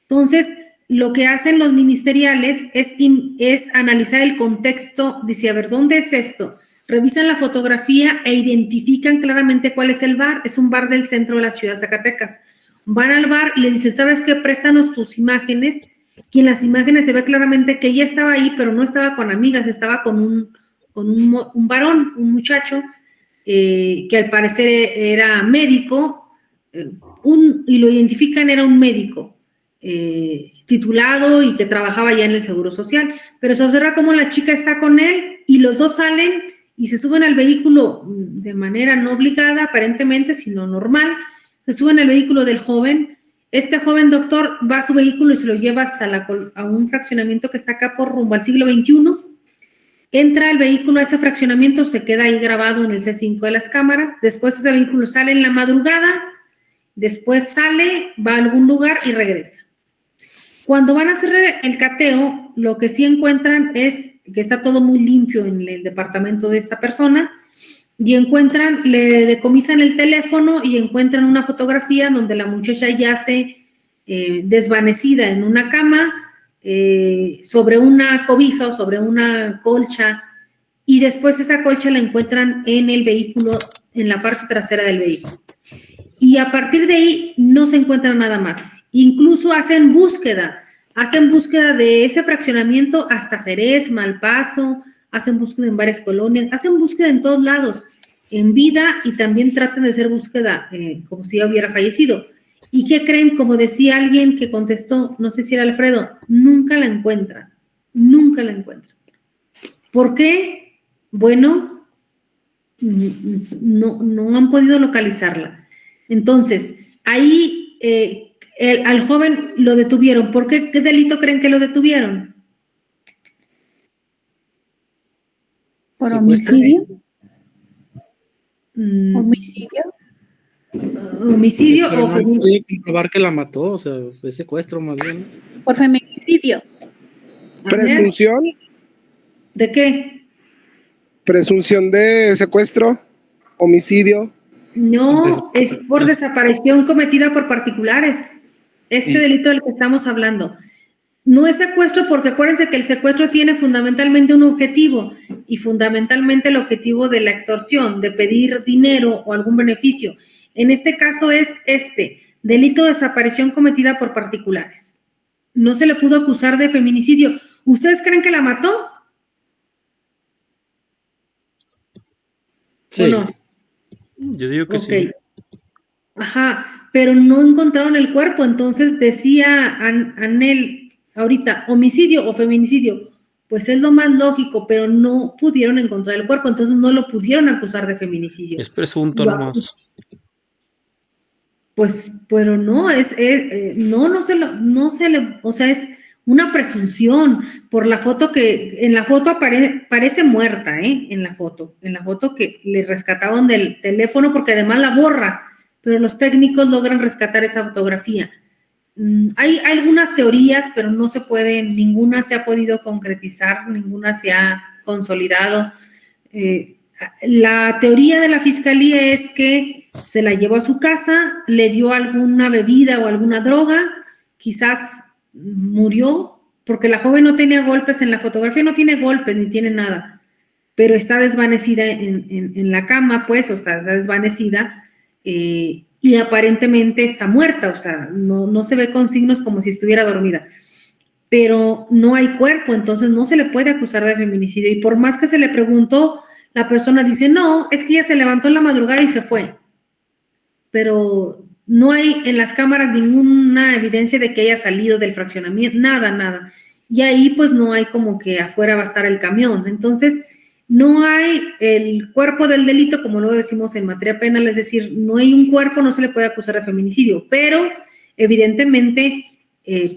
Entonces, lo que hacen los ministeriales es analizar el contexto, dice, a ver, ¿dónde es esto? Revisan la fotografía e identifican claramente cuál es el bar. Es un bar del centro de la ciudad de Zacatecas. Van al bar y le dicen, ¿sabes qué? Préstanos tus imágenes. Y en las imágenes se ve claramente que ella estaba ahí, pero no estaba con amigas, estaba con un varón, un muchacho, que al parecer era médico, y lo identifican, era un médico titulado y que trabajaba ya en el Seguro Social, pero se observa cómo la chica está con él y los dos salen y se suben al vehículo de manera no obligada, aparentemente, sino normal, se suben al vehículo del joven. Este joven doctor va a su vehículo y se lo lleva hasta a un fraccionamiento que está acá por rumbo al siglo XXI. Entra el vehículo a ese fraccionamiento, se queda ahí grabado en el C5 de las cámaras. Después ese vehículo sale en la madrugada, después sale, va a algún lugar y regresa. Cuando van a hacer el cateo, lo que sí encuentran es que está todo muy limpio en el departamento de esta persona y le decomisan el teléfono y encuentran una fotografía donde la muchacha yace desvanecida en una cama, sobre una cobija o sobre una colcha, y después esa colcha la encuentran en el vehículo en la parte trasera del vehículo. Y a partir de ahí no se encuentra nada más. Incluso hacen búsqueda de ese fraccionamiento hasta Jerez, Malpaso, hacen búsqueda en varias colonias, hacen búsqueda en todos lados, en vida, y también tratan de hacer búsqueda como si ya hubiera fallecido. ¿Y qué creen? Como decía alguien que contestó, no sé si era Alfredo, nunca la encuentran. ¿Por qué? Bueno, no han podido localizarla. Entonces, ahí al joven lo detuvieron. ¿Por qué? ¿Qué delito creen que lo detuvieron? ¿Por Secuestro. homicidio? Mm, ¿Homicidio? homicidio Pero o no han podido comprobar que la mató, o sea, fue secuestro más bien. ¿Por feminicidio? A ver, Presunción, ¿de qué? presunción de secuestro, homicidio. No, es por desaparición cometida por particulares. Este Sí. delito del que estamos hablando. No es secuestro porque acuérdense que el secuestro tiene fundamentalmente un objetivo y fundamentalmente el objetivo de la extorsión, de pedir dinero o algún beneficio. En este caso es delito de desaparición cometida por particulares. No se le pudo acusar de feminicidio. ¿Ustedes creen que la mató? Sí. ¿O no? Yo digo que Ok. sí. Ajá, pero no encontraron el cuerpo, entonces decía Anel ahorita, homicidio o feminicidio, pues es lo más lógico, pero no pudieron encontrar el cuerpo, entonces no lo pudieron acusar de feminicidio. Es presunto nomás. Pues, pero no, no se le, o sea, es una presunción por la foto en la foto parece muerta, en la foto que le rescataron del teléfono, porque además la borra, pero los técnicos logran rescatar esa fotografía. Hay algunas teorías, pero no se puede, ninguna se ha podido concretizar, ninguna se ha consolidado. La teoría de la fiscalía es que se la llevó a su casa, le dio alguna bebida o alguna droga, quizás murió, porque la joven no tenía golpes en la fotografía, no tiene golpes ni tiene nada, pero está desvanecida en la cama, pues, o sea, está desvanecida y aparentemente está muerta, o sea, no se ve con signos como si estuviera dormida. Pero no hay cuerpo, entonces no se le puede acusar de feminicidio. Y por más que se le preguntó, la persona dice, no, es que ella se levantó en la madrugada y se fue. Pero no hay en las cámaras ninguna evidencia de que haya salido del fraccionamiento, nada. Y ahí pues no hay como que afuera va a estar el camión. Entonces, no hay el cuerpo del delito, como luego decimos en materia penal, es decir, no hay un cuerpo, no se le puede acusar de feminicidio, pero evidentemente,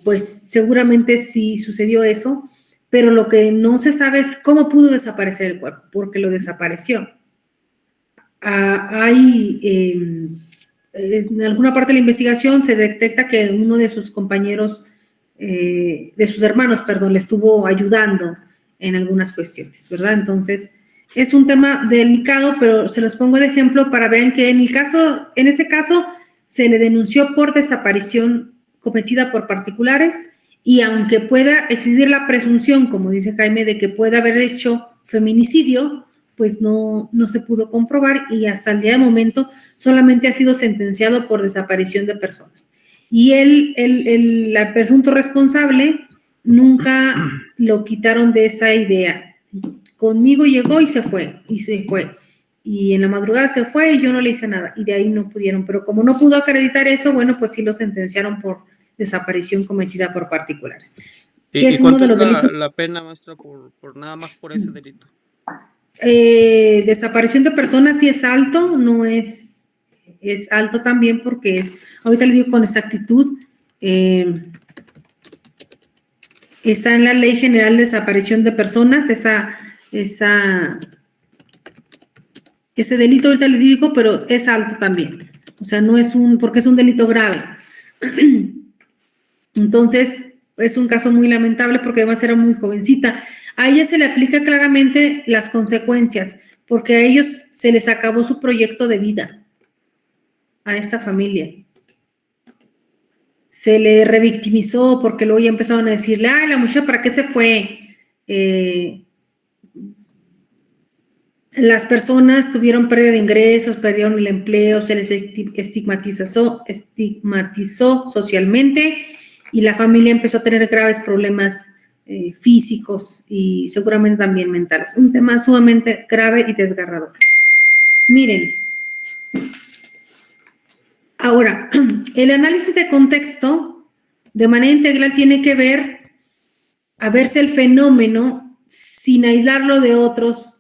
pues seguramente sí sucedió eso, pero lo que no se sabe es cómo pudo desaparecer el cuerpo, porque lo desapareció. En alguna parte de la investigación se detecta que uno de sus compañeros, de sus hermanos, perdón, le estuvo ayudando en algunas cuestiones, ¿verdad? Entonces, es un tema delicado, pero se los pongo de ejemplo para ver que en ese caso, se le denunció por desaparición cometida por particulares y aunque pueda existir la presunción, como dice Jaime, de que pueda haber hecho feminicidio, pues no se pudo comprobar y hasta el día de momento solamente ha sido sentenciado por desaparición de personas. Y el presunto responsable nunca lo quitaron de esa idea. Conmigo llegó y se fue. Y en la madrugada se fue y yo no le hice nada. Y de ahí no pudieron. Pero como no pudo acreditar eso, bueno, pues sí lo sentenciaron por desaparición cometida por particulares. ¿Y cuánto es la pena, maestra, por nada más por ese delito? Desaparición de personas sí es alto, no es alto también porque ahorita le digo con exactitud, está en la Ley General de Desaparición de Personas, ese delito ahorita le digo, pero es alto también, o sea, no es porque es un delito grave. Entonces, es un caso muy lamentable porque además era muy jovencita. A ella se le aplica claramente las consecuencias, porque a ellos se les acabó su proyecto de vida, a esta familia. Se le revictimizó porque luego ya empezaron a decirle, ay, la muchacha, ¿para qué se fue? Las personas tuvieron pérdida de ingresos, perdieron el empleo, se les estigmatizó socialmente y la familia empezó a tener graves problemas físicos y seguramente también mentales. Un tema sumamente grave y desgarrador. Miren, ahora, el análisis de contexto de manera integral tiene que ver a verse el fenómeno sin aislarlo de otros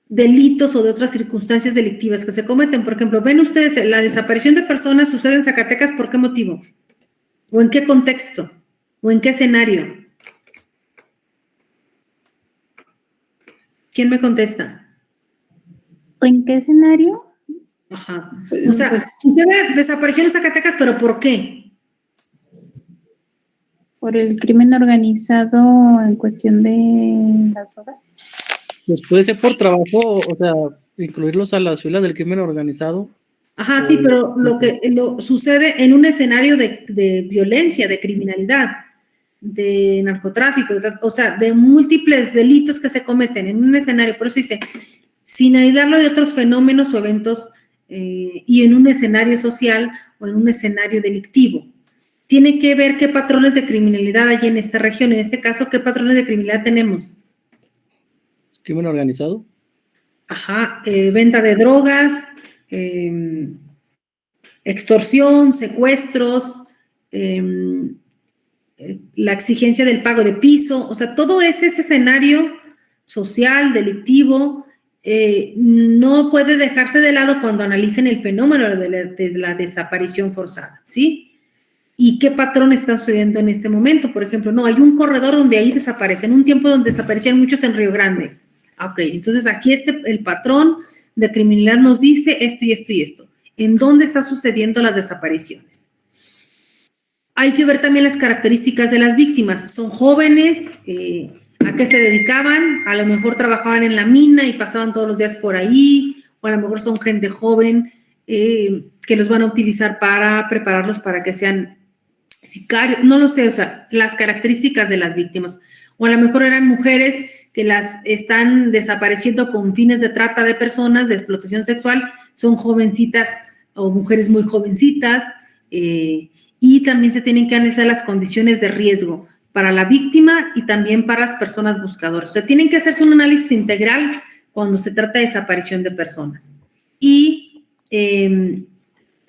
delitos o de otras circunstancias delictivas que se cometen. Por ejemplo, ven ustedes, la desaparición de personas sucede en Zacatecas, ¿por qué motivo? ¿O en qué contexto? ¿O en qué escenario? ¿Quién me contesta? ¿En qué escenario? Ajá. O sea, Pues, sucede desaparición en Zacatecas, ¿pero por qué? por el crimen organizado en cuestión de las drogas. Pues puede ser por trabajo, o sea, incluirlos a las filas del crimen organizado. Ajá, sí, pero lo sucede en un escenario de violencia, de criminalidad, de narcotráfico, o sea, de múltiples delitos que se cometen en un escenario. Por eso dice, sin aislarlo de otros fenómenos o eventos y en un escenario social o en un escenario delictivo. Tiene que ver qué patrones de criminalidad hay en esta región. En este caso, ¿qué patrones de criminalidad tenemos? ¿Crimen organizado? Ajá, venta de drogas, extorsión, secuestros, la exigencia del pago de piso, o sea, todo ese escenario social, delictivo, no puede dejarse de lado cuando analicen el fenómeno de la desaparición forzada, ¿sí? ¿Y qué patrón está sucediendo en este momento? Por ejemplo, no, hay un corredor donde ahí desaparecen, un tiempo donde desaparecían muchos en Río Grande. Ok, entonces aquí el patrón de criminalidad nos dice esto y esto y esto. ¿En dónde están sucediendo las desapariciones? Hay que ver también las características de las víctimas. ¿Son jóvenes? ¿A qué se dedicaban? A lo mejor trabajaban en la mina y pasaban todos los días por ahí, o a lo mejor son gente joven que los van a utilizar para prepararlos para que sean sicarios, no lo sé, o sea, las características de las víctimas. O a lo mejor eran mujeres que las están desapareciendo con fines de trata de personas, de explotación sexual, son jovencitas o mujeres muy jovencitas, y también se tienen que analizar las condiciones de riesgo para la víctima y también para las personas buscadoras. O sea, tienen que hacerse un análisis integral cuando se trata de desaparición de personas. Y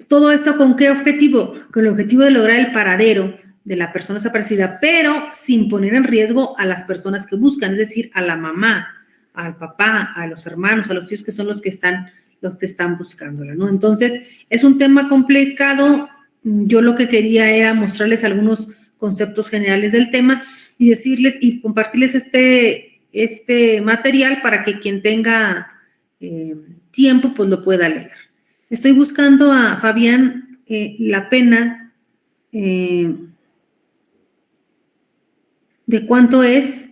todo esto, ¿con qué objetivo? Con el objetivo de lograr el paradero de la persona desaparecida, pero sin poner en riesgo a las personas que buscan, es decir, a la mamá, al papá, a los hermanos, a los tíos que son los que están buscándola, ¿no? Entonces, es un tema complicado. Yo lo que quería era mostrarles algunos conceptos generales del tema y decirles y compartirles este material para que quien tenga tiempo, pues lo pueda leer. Estoy buscando a Fabián la pena de cuánto es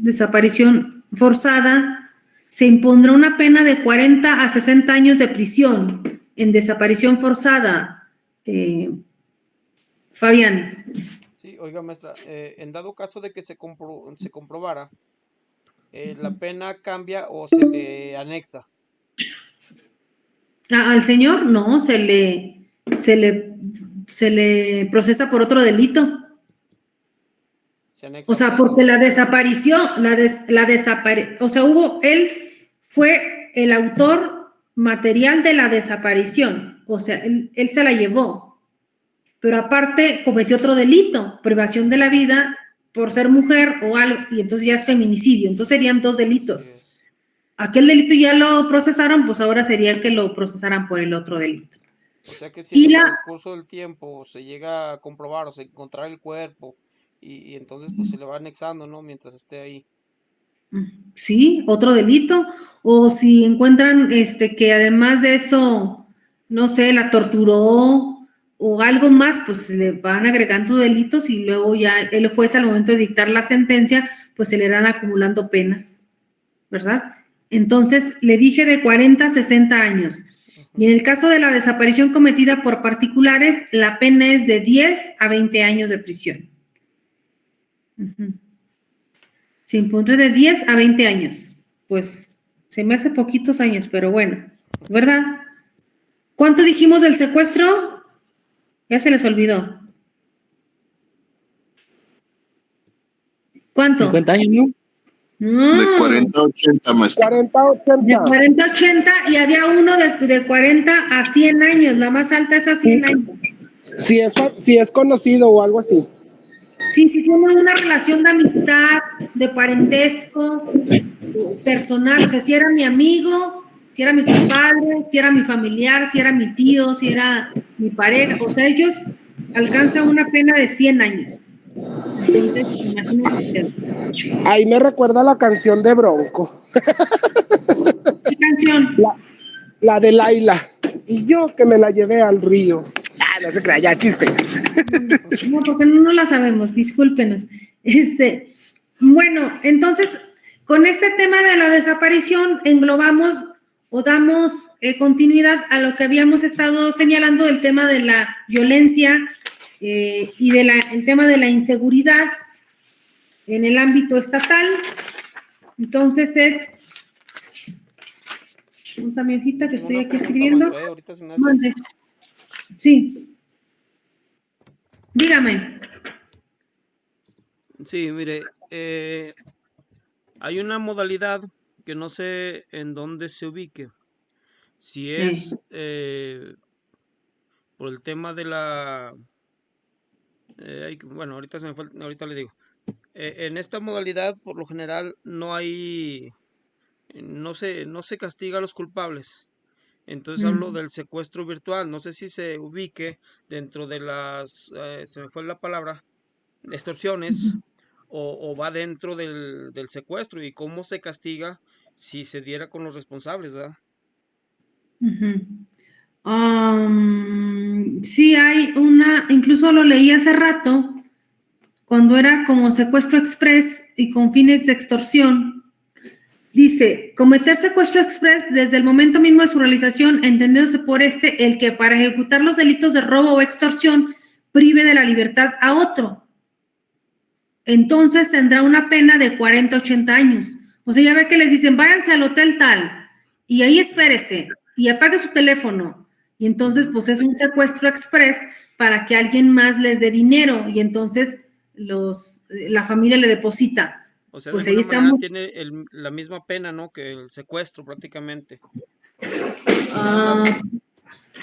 desaparición forzada. Se impondrá una pena de 40 a 60 años de prisión en desaparición forzada. Fabián. Sí, oiga, maestra, en dado caso de que se comprobara, ¿la pena cambia o se le anexa? Al señor no, se le procesa por otro delito. Se anexa, o sea, porque la desaparición, o sea, él fue el autor material de la desaparición, o sea, él se la llevó, pero aparte cometió otro delito, privación de la vida por ser mujer o algo, y entonces ya es feminicidio, entonces serían dos delitos. Aquel delito ya lo procesaron, pues ahora sería que lo procesaran por el otro delito. O sea que si en el transcurso del tiempo se llega a comprobar o se encontrar el cuerpo y entonces pues se le va anexando, ¿no? Mientras esté ahí. Sí, otro delito. O si encuentran que además de eso, no sé, la torturó o algo más, pues se le van agregando delitos y luego ya el juez al momento de dictar la sentencia, pues se le irán acumulando penas, ¿verdad? Entonces, le dije de 40 a 60 años. Y en el caso de la desaparición cometida por particulares, la pena es de 10 a 20 años de prisión. Se impondrá de 10 a 20 años. Pues se me hace poquitos años, pero bueno, ¿verdad? ¿Cuánto dijimos del secuestro? Ya se les olvidó. ¿Cuánto? 50 años, ¿no? No. De 40 a 80, maestra. 40 a 80. De 40 a 80 y había uno de 40 a 100 años. La más alta es a 100 años. Si es conocido o algo así. Sí, sí tiene una relación de amistad, de parentesco, personal. O sea, si era mi amigo, si era mi compadre, si era mi familiar, si era mi tío, si era mi pareja. O sea, ellos alcanzan una pena de 100 años. Entonces, imagínate usted. Ahí me recuerda la canción de Bronco. ¿Qué canción? La de Laila. Y yo que me la llevé al río. No se crea, ya chiste. No, porque no la sabemos, discúlpenos. Bueno, entonces, con este tema de la desaparición, englobamos o damos continuidad a lo que habíamos estado señalando del tema de la violencia y el tema de la inseguridad en el ámbito estatal. Entonces ¿dónde mi hojita que estoy aquí escribiendo? Ahorita se me hace. Sí. Dígame. Sí, mire, hay una modalidad que no sé en dónde se ubique. Si es por el tema de la... bueno, ahorita se me fue, ahorita le digo. En esta modalidad, por lo general, no se castiga a los culpables. Entonces hablo del secuestro virtual. No sé si se ubique dentro de las, se me fue la palabra, extorsiones, o va dentro del secuestro, y cómo se castiga si se diera con los responsables, ¿verdad? Sí, hay incluso lo leí hace rato, cuando era como secuestro express y con fines de extorsión. Dice, cometer secuestro express desde el momento mismo de su realización, entendiéndose por el que para ejecutar los delitos de robo o extorsión prive de la libertad a otro. Entonces tendrá una pena de 40 a 80 años. O sea, ya ve que les dicen, váyanse al hotel tal, y ahí espérese, y apague su teléfono. Y entonces, pues es un secuestro express para que alguien más les dé dinero, y entonces la familia le deposita. O sea, pues de ahí alguna manera estamos. tiene la misma pena, ¿no? Que el secuestro prácticamente.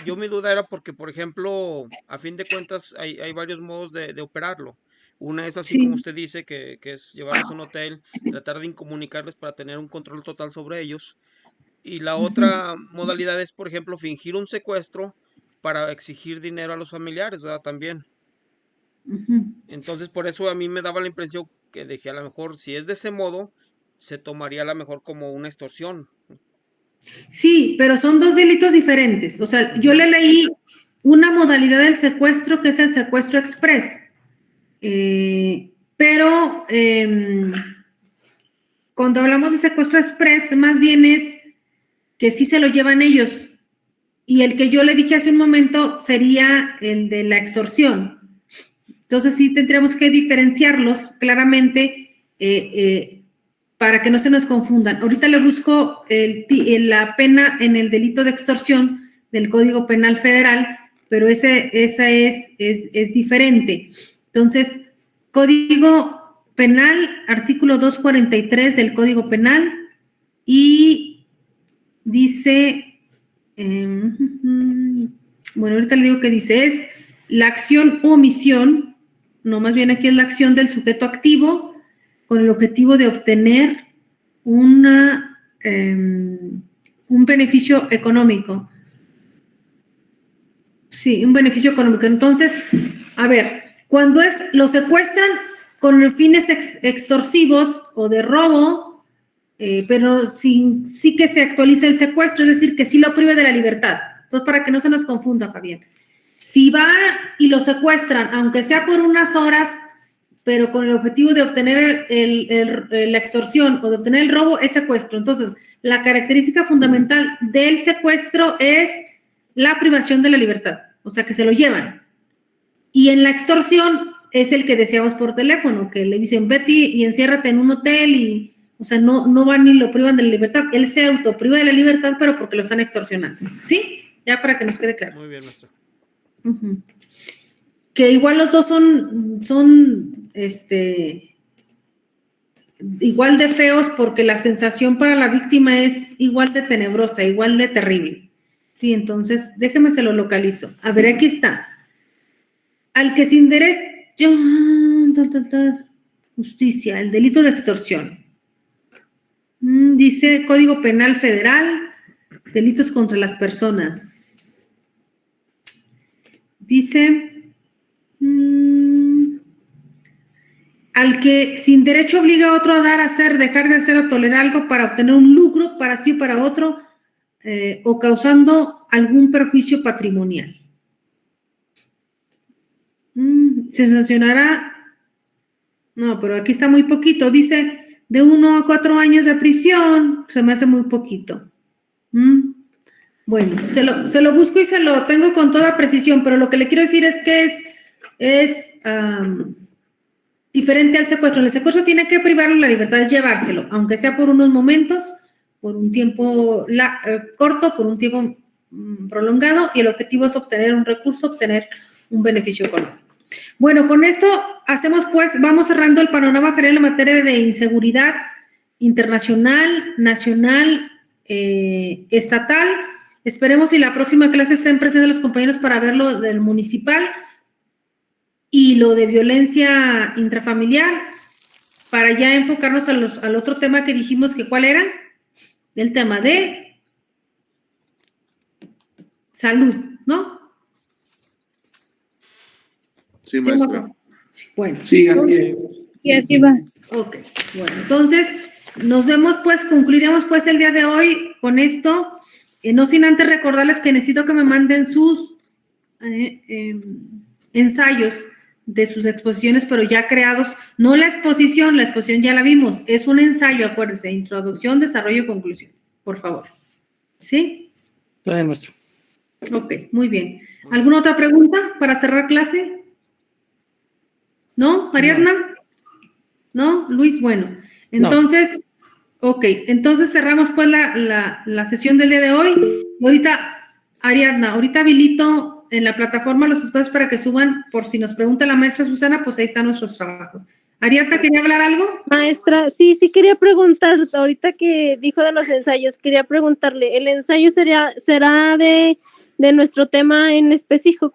Yo mi duda era porque, por ejemplo, a fin de cuentas hay varios modos de operarlo. Una es así, Sí. como usted dice, que es llevarlos a un hotel, tratar de incomunicarles para tener un control total sobre ellos. Y la otra modalidad es, por ejemplo, fingir un secuestro para exigir dinero a los familiares, ¿verdad? También. Entonces, por eso a mí me daba la impresión que dije, a lo mejor, si es de ese modo, se tomaría a lo mejor como una extorsión. Sí, pero son dos delitos diferentes. O sea, yo le leí una modalidad del secuestro que es el secuestro express. Pero cuando hablamos de secuestro express, más bien es que sí se lo llevan ellos. Y el que yo le dije hace un momento sería el de la extorsión. Entonces sí tendríamos que diferenciarlos claramente para que no se nos confundan. Ahorita le busco la pena en el delito de extorsión del Código Penal Federal, pero esa es diferente. Entonces, Código Penal, artículo 243 del Código Penal, y dice, bueno, ahorita le digo que dice, es la acción u omisión, no, más bien aquí es la acción del sujeto activo con el objetivo de obtener un beneficio económico. Sí, un beneficio económico. Entonces, a ver, cuando lo secuestran con fines extorsivos o de robo, pero sí que se actualiza el secuestro, es decir, que sí lo prive de la libertad. Entonces, para que no se nos confunda, Fabián. Si va y lo secuestran, aunque sea por unas horas, pero con el objetivo de obtener la extorsión o de obtener el robo, es secuestro. Entonces, la característica fundamental del secuestro es la privación de la libertad, o sea, que se lo llevan. Y en la extorsión es el que decíamos por teléfono, que le dicen, vete y enciérrate en un hotel y, o sea, no van ni lo privan de la libertad. Él se autopriva de la libertad, pero porque lo están extorsionando. ¿Sí? Ya para que nos quede claro. Muy bien, maestro. Uh-huh. Que igual los dos son igual de feos porque la sensación para la víctima es igual de tenebrosa, igual de terrible. Sí, entonces, déjeme se lo localizo. A ver, aquí está. Al que sin derecho, justicia, el delito de extorsión. Dice Código Penal Federal, delitos contra las personas. Dice, al que sin derecho obliga a otro a dar, hacer, dejar de hacer o tolerar algo para obtener un lucro para sí o para otro, o causando algún perjuicio patrimonial. Se sancionará, no, pero aquí está muy poquito, dice de 1 a 4 años de prisión, se me hace muy poquito. Bueno, se lo busco y se lo tengo con toda precisión, pero lo que le quiero decir es que es diferente al secuestro. El secuestro tiene que privarlo de la libertad, es llevárselo, aunque sea por unos momentos, por un tiempo corto, por un tiempo prolongado, y el objetivo es obtener un recurso, obtener un beneficio económico. Bueno, con esto hacemos pues, vamos cerrando el panorama general en materia de inseguridad internacional, nacional, estatal. Esperemos si la próxima clase estén presentes los compañeros para ver lo del municipal y lo de violencia intrafamiliar, para ya enfocarnos al otro tema que dijimos que cuál era, el tema de salud, ¿no? Sí, maestra. Sí, bueno. Sí, Y así va. Ok, bueno, entonces nos vemos pues, concluiremos pues el día de hoy con esto, no sin antes recordarles que necesito que me manden sus ensayos de sus exposiciones, pero ya creados, no la exposición ya la vimos, es un ensayo, acuérdense, introducción, desarrollo y conclusiones, por favor. ¿Sí? Está bien, maestro. Ok, muy bien. ¿Alguna otra pregunta para cerrar clase? ¿No, Ariadna? ¿No? Luis, bueno. Entonces, ok, entonces cerramos pues la sesión del día de hoy. Ahorita, Ariadna, ahorita habilito en la plataforma los espacios para que suban, por si nos pregunta la maestra Susana, pues ahí están nuestros trabajos. Ariadna, ¿quería hablar algo? Maestra, sí quería preguntar, ahorita que dijo de los ensayos, quería preguntarle, ¿el ensayo será de nuestro tema en específico,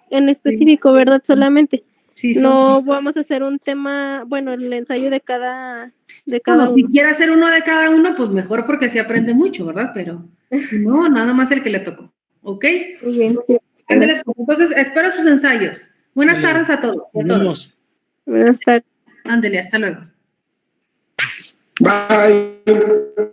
verdad, solamente? Sí, no vamos a hacer un tema, bueno, el ensayo de cada bueno, uno. Si quiere hacer uno de cada uno, pues mejor porque se aprende mucho, ¿verdad? Pero si no, nada más el que le tocó. ¿Ok? Muy bien. Ándeles, entonces, espero sus ensayos. Buenas tardes a todos. Buenas tardes. Ándele, hasta luego. Bye.